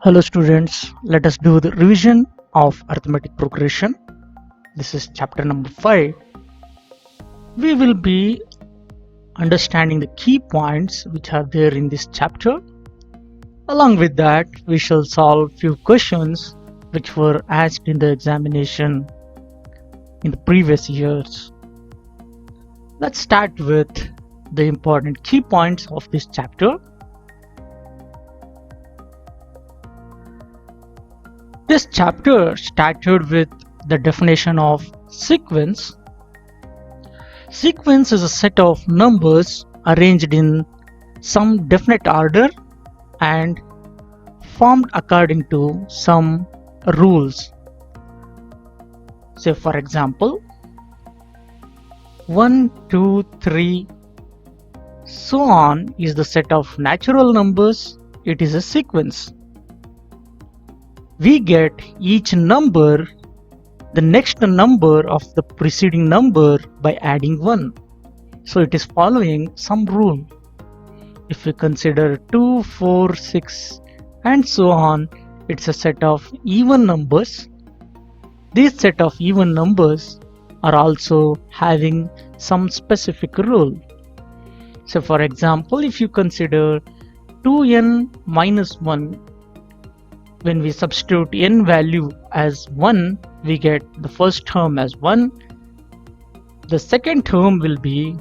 Hello students, let us do the revision of arithmetic progression. This is chapter number 5. We will be understanding the key points which are there in this chapter. Along with that, we shall solve few questions which were asked in the examination in the previous years. Let's start with the important key points of this chapter. This chapter started with the definition of sequence. Sequence is a set of numbers arranged in some definite order and formed according to some rules. Say for example, 1, 2, 3, so on is the set of natural numbers. It is a sequence. We get each number, the next number of the preceding number by adding 1. So it is following some rule. If we consider 2, 4, 6 and so on, it's a set of even numbers. These set of even numbers are also having some specific rule. So for example, if you consider 2n minus 1, when we substitute n value as 1, we get the first term as 1. The second term will be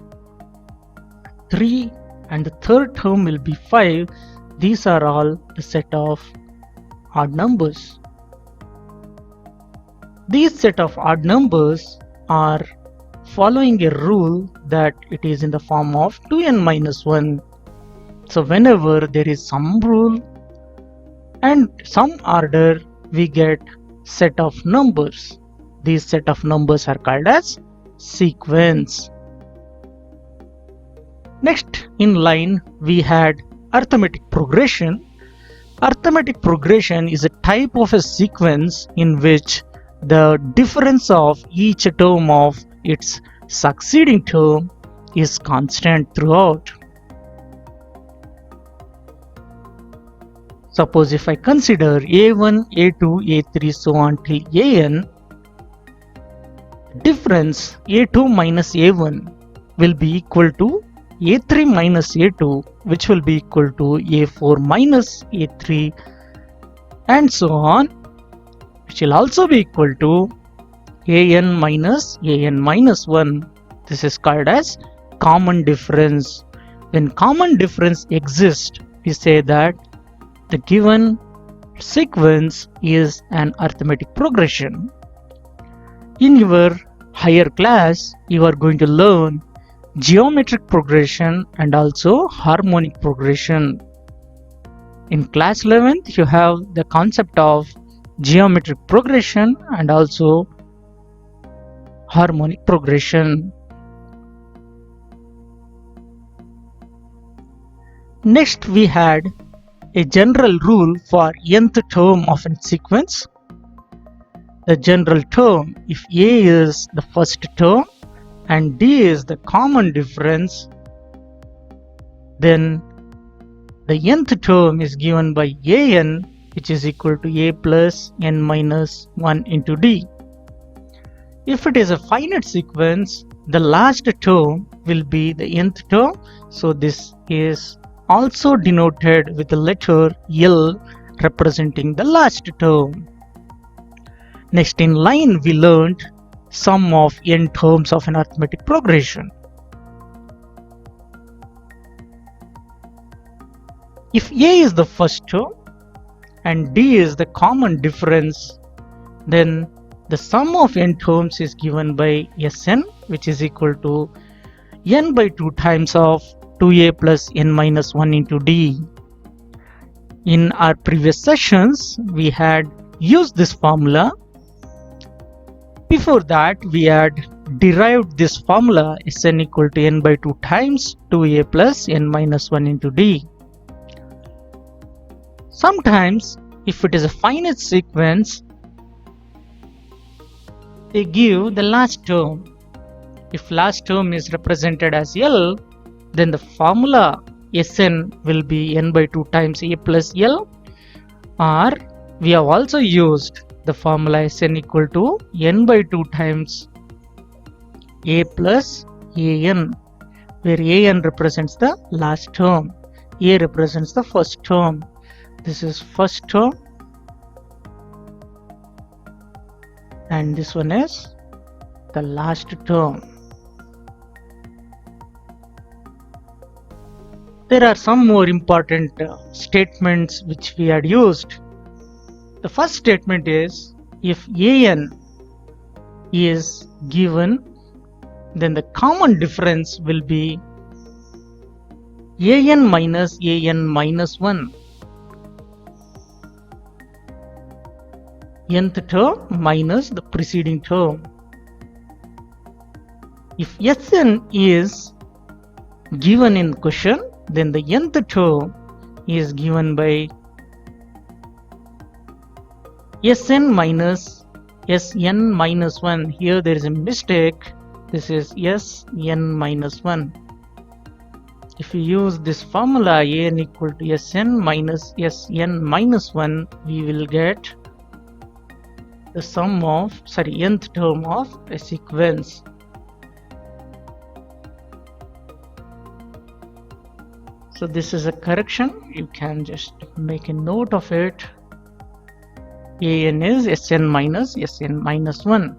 3 and the third term will be 5. These are all the set of odd numbers. These set of odd numbers are following a rule that it is in the form of 2n minus 1. So whenever there is some rule and some order, we get set of numbers. These set of numbers are called as sequence. Next in line we had arithmetic progression. Arithmetic progression is a type of a sequence in which the difference of each term of its succeeding term is constant throughout. Suppose if I consider a1, a2, a3 so on till an, difference a2 minus a1 will be equal to a3 minus a2, which will be equal to a4 minus a3 and so on, which will also be equal to an minus 1. This is called as common difference. When common difference exists, we say that the given sequence is an arithmetic progression. In your higher class, you are going to learn geometric progression and also harmonic progression. In class 11th, you have the concept of geometric progression and also harmonic progression. Next, we had a general rule for nth term of a sequence. The general term, if a is the first term and d is the common difference, then the nth term is given by an, which is equal to a plus n minus 1 into d. If it is a finite sequence, the last term will be the nth term, so this is also denoted with the letter L representing the last term. Next in line we learned sum of n terms of an arithmetic progression. If a is the first term and d is the common difference, then the sum of n terms is given by Sn, which is equal to n by 2 times of 2a plus n minus 1 into d. In our previous sessions, we had used this formula. Before that, we had derived this formula Sn equal to n by 2 times 2a plus n minus 1 into d. Sometimes, if it is a finite sequence, they give the last term. If last term is represented as L, then the formula Sn will be n by 2 times a plus L. Or we have also used the formula Sn equal to n by 2 times a plus an, where an represents the last term, a represents the first term. This is first term and this one is the last term. There are some more important statements which we had used. The first statement is, if an is given, then the common difference will be an minus 1. Nth term minus the preceding term. If Sn is given in question, then the nth term is given by Sn minus 1. Here there is a mistake. This is Sn minus 1. If we use this formula an equal to Sn minus 1, we will get the sum of, nth term of a sequence. So this is a correction. You can just make a note of it. An is Sn minus 1.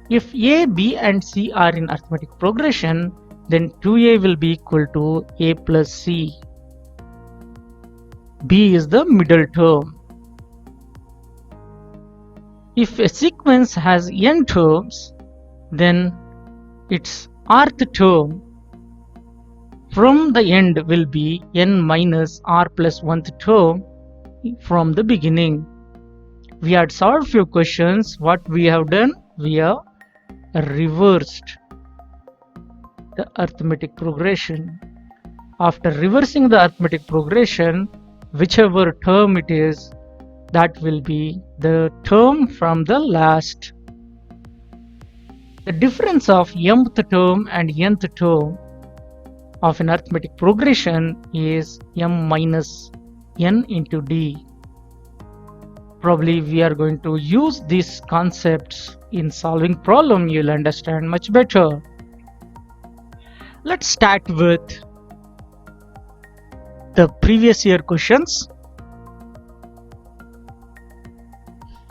If A, B and C are in arithmetic progression, then 2A will be equal to A plus C. B is the middle term. If a sequence has n terms, then its rth term from the end will be n minus r plus 1th term from the beginning. We had solved few questions. What we have done? We have reversed the arithmetic progression. After reversing the arithmetic progression, whichever term it is, that will be the term from the last. The difference of mth term and nth term of an arithmetic progression is m minus n into d. Probably we are going to use these concepts in solving problem. You'll understand much better. Let's start with the previous year questions.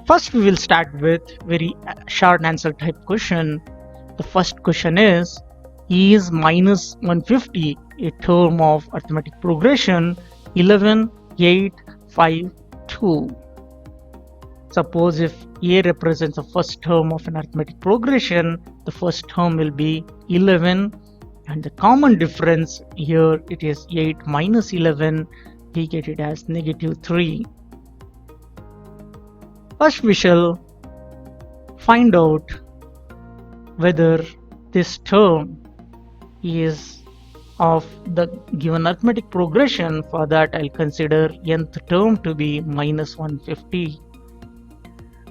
First, we will start with very short answer type question. The first question is minus 150 a term of arithmetic progression 11, 8, 5, 2? Suppose if A represents the first term of an arithmetic progression, the first term will be 11, and the common difference here, it is 8 minus 11, we get it as negative 3. First we shall find out whether this term is of the given arithmetic progression. For that, I'll consider nth term to be minus 150.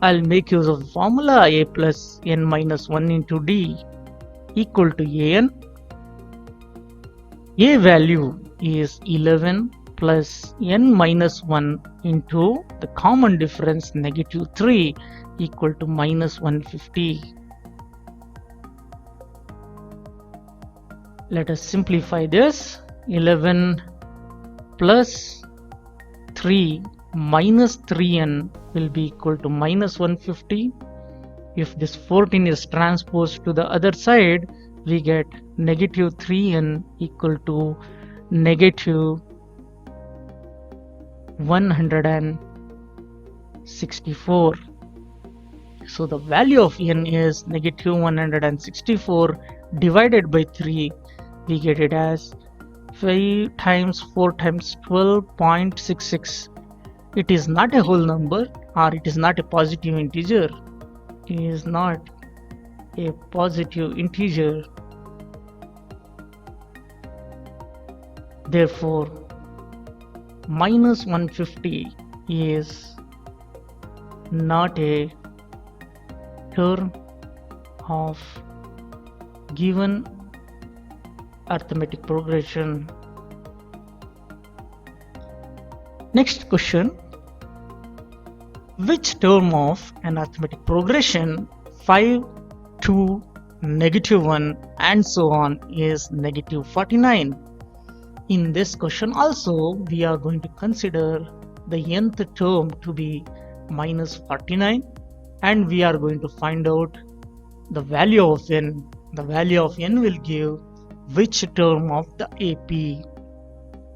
I'll make use of the formula a plus n minus 1 into d equal to an. A value is 11 plus n minus 1 into the common difference negative 3 equal to minus 150. Let us simplify this. 11 plus 3 minus 3n will be equal to minus 150. If this 14 is transposed to the other side, we get negative 3n equal to negative 164. So the value of n is negative 164 divided by 3. We get it as 5 times 4 times 12.66. It is not a whole number, or it is not a positive integer. It is not a positive integer. Therefore, minus 150 is not a term of given arithmetic progression. Next question, Which term of an arithmetic progression 5, 2, -1 and so on is -49? In this question also, we are going to consider the nth term to be -49 and we are going to find out the value of n. The value of n will give which term of the AP.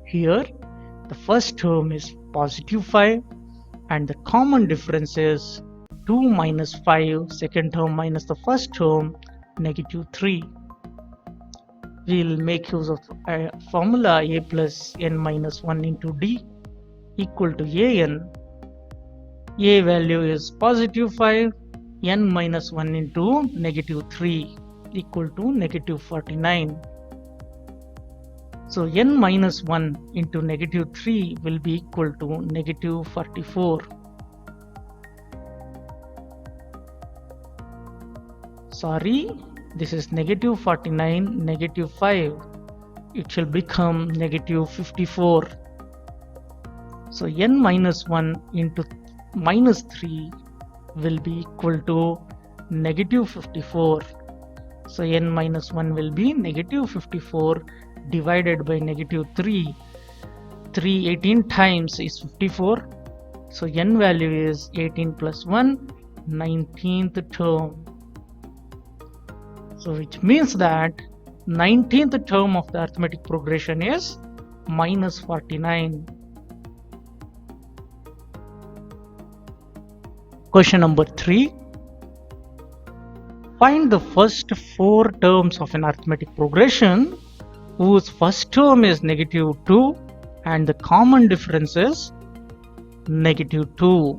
Here, the first term is +5 and the common difference is 2 minus 5, second term minus the first term, -3. We'll make use of a formula a plus n minus 1 into d equal to an. A value is +5, n minus 1 into -3 equal to -49. So n minus 1 into -3 will be equal to -44. Sorry, this is -49, -5. It shall become -54. So n minus 1 into -3 will be equal to -54. So n minus 1 will be -54 divided by -3. 3 18 times is 54. So n value is 18 plus 1, 19th term. So which means that 19th term of the arithmetic progression is -49. Question number 3. Find the first 4 terms of an arithmetic progression whose first term is -2 and the common difference is -2.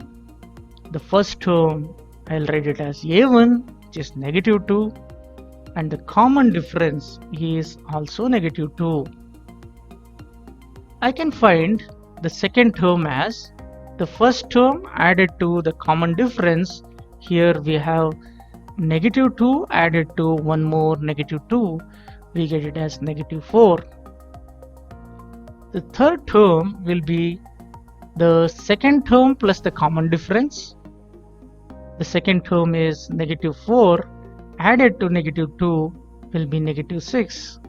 The first term, I'll write it as A1, which is -2, and the common difference is also -2. I can find the second term as the first term added to the common difference. Here we have -2 added to one more -2, we get it as -4. The third term will be the second term plus the common difference. The second term is -4 added to -2 will be -6.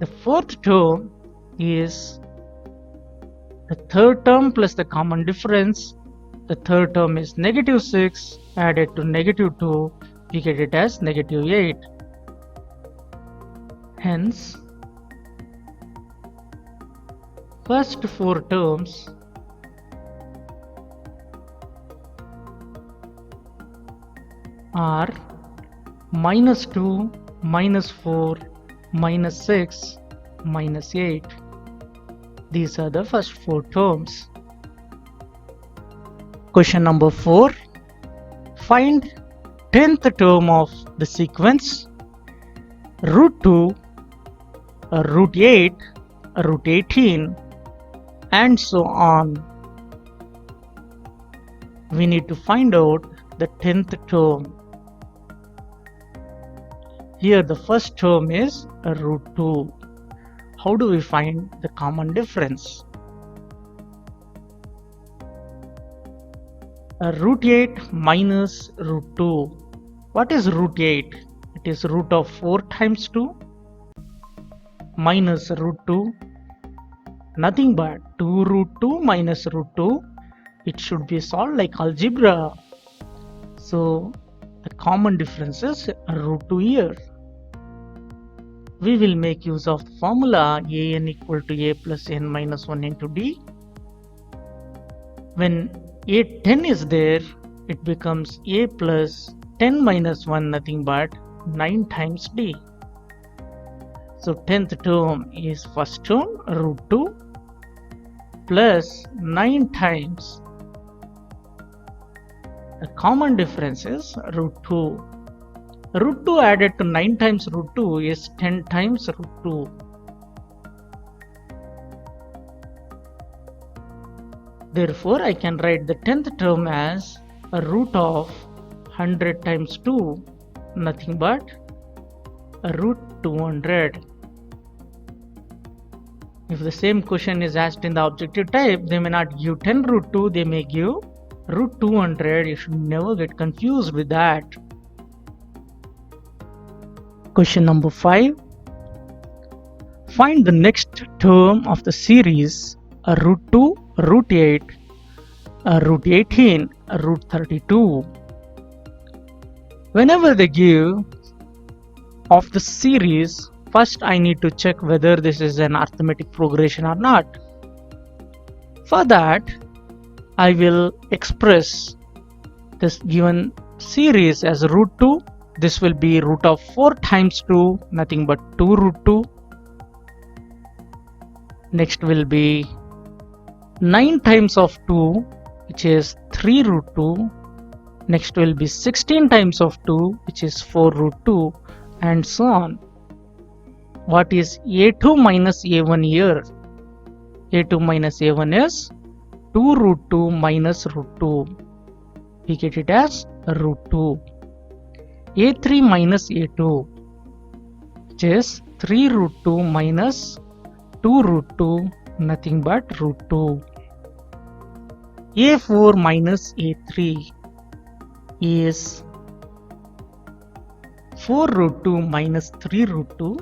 The fourth term is the third term plus the common difference. The third term is -6 added to -2, we get it as -8. Hence, first 4 terms are -2, -4, -6, -8. These are the first 4 terms. Question number 4. Find 10th term of the sequence √2, √8, √18 and so on. We need to find out the 10th term. Here the first term is √2. How do we find the common difference? √8 minus √2. What is √8? It is root of 4 times 2 minus √2. Nothing but 2 √2 minus √2. It should be solved like algebra. So the common difference is √2 here. We will make use of the formula an equal to a plus n minus 1 into d. When a10 is there, it becomes a plus 10 minus 1, nothing but 9 times d. So 10th term is first term √2 plus 9 times the common difference is √2. √2 added to 9 times √2 is 10 times √2. Therefore, I can write the 10th term as a root of 100 times 2, nothing but a √200. If the same question is asked in the objective type, they may not give 10 √2, they may give Root 200, you should never get confused with that. Question number 5. Find the next term of the series root 2, root 8, root 18, root 32. Whenever they give of the series, first I need to check whether this is an arithmetic progression or not. For that, I will express this given series as root 2. This will be root of 4 times 2, nothing but 2 root 2. Next will be 9 times of 2, which is 3 root 2. Next will be 16 times of 2, which is 4 root 2, and so on. What is A2 minus A1 here? A2 minus A1 is 2 root 2 minus root 2. We get it as root 2. A3 minus A2, which is 3 root 2 minus 2 root 2, nothing but root 2. A4 minus A3 is 4 root 2 minus 3 root 2.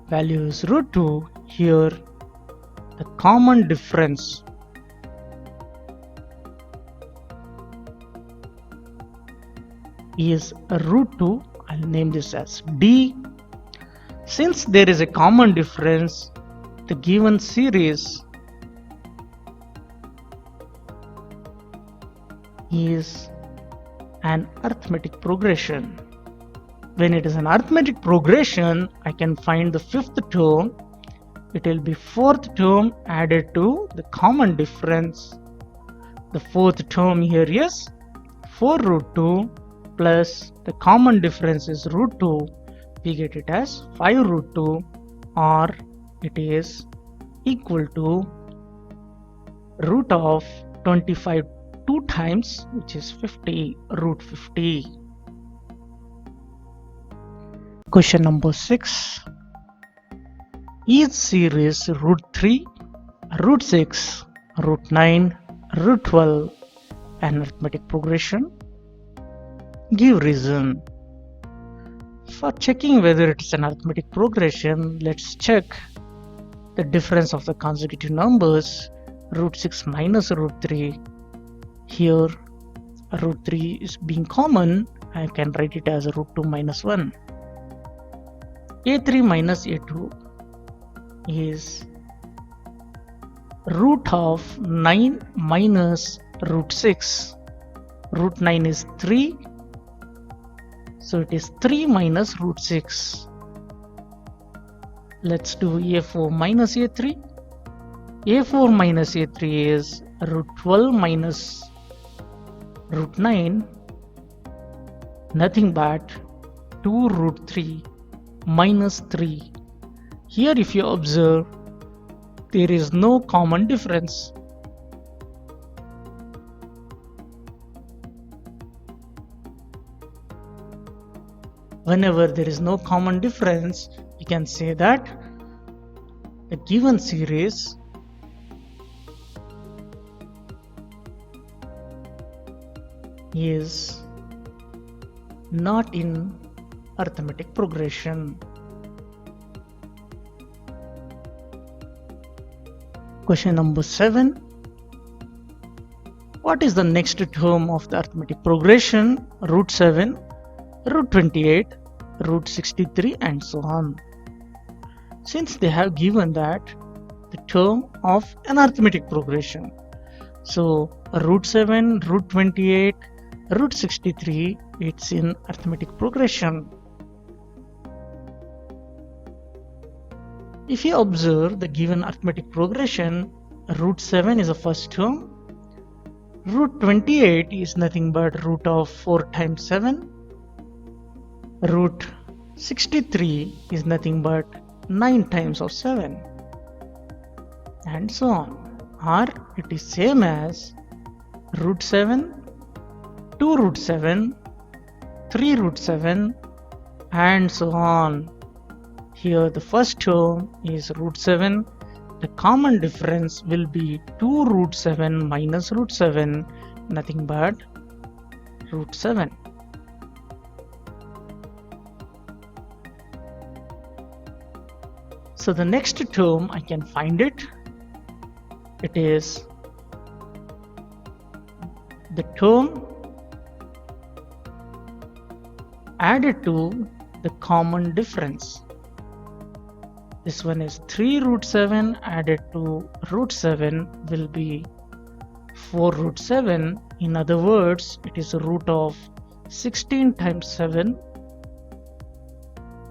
Value is root 2. Here the common difference is root 2. I'll name this as D. Since there is a common difference, the given series is an arithmetic progression. When it is an arithmetic progression, I can find the fifth term. It will be fourth term added to the common difference. The fourth term here is 4 root 2 plus the common difference is root 2. We get it as 5 root 2, or it is equal to root of 25 2 times, which is 50, root 50. Question number 6. Each series root 3, root 6, root 9, root 12, an arithmetic progression. Give reason. For checking whether it is an arithmetic progression, let's check the difference of the consecutive numbers. Root 6 minus root 3. Here root 3 is being common, I can write it as root 2 minus 1. A3 minus A2 is root of 9 minus root 6. Root 9 is 3, so it is 3 minus root 6. Let's do A4 minus A3. A4 minus A3 is root 12 minus root 9, nothing but 2 root 3 minus 3. Here if you observe, there is no common difference. Whenever there is no common difference, we can say that the given series is not in arithmetic progression. Question number 7. What is the next term of the arithmetic progression? Root 7, root 28, root 63, and so on. Since they have given that the term of an arithmetic progression, so root 7, root 28, root 63, it's in arithmetic progression. If you observe the given arithmetic progression, root 7 is the first term, root 28 is nothing but root of 4 times 7, root 63 is nothing but 9 times of 7, and so on. Or it is same as root 7, 2 root 7, 3 root 7, and so on. Here the first term is root 7, the common difference will be 2 root 7 minus root 7, nothing but root 7. So the next term I can find it. It is the term added to the common difference. This one is 3 root 7 added to root 7 will be 4 root 7. In other words, it is a root of 16 times 7,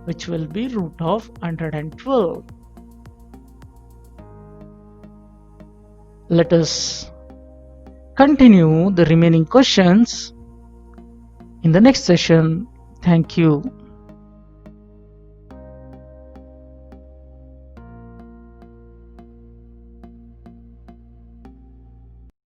which will be root of 112. Let us continue the remaining questions in the next session. Thank you.